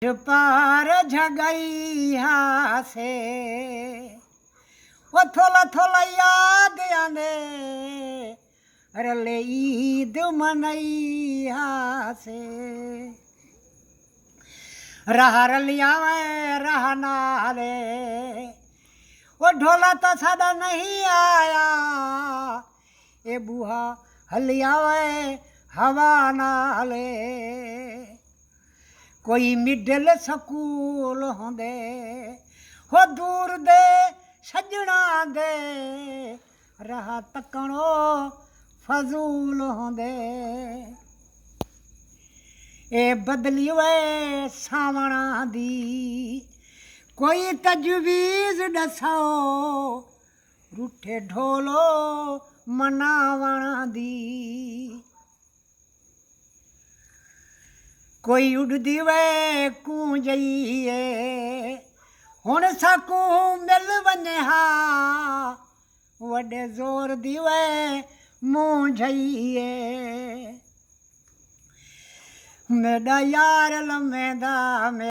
पार जगैया से वो थोला थोला याद आंदे रले ईद मनैया से रहा रलिया रहा नाले वो ढोला तो सादा नहीं आया ये बूहा हलिया हवा नाले कोई मिडल स्कूल होंदे हो दूर दे सजना दे रहा तकणो फजूल होंदे ए बदली वे सावणा दी कोई तजवीज़ दसो रूठे ढोलो मनावण दी कोई उड़दी वे कूंजइए हुण साकू मिल वञे हा वॾे ज़ोर दी वे मूंझइए मेरा यार लमेदा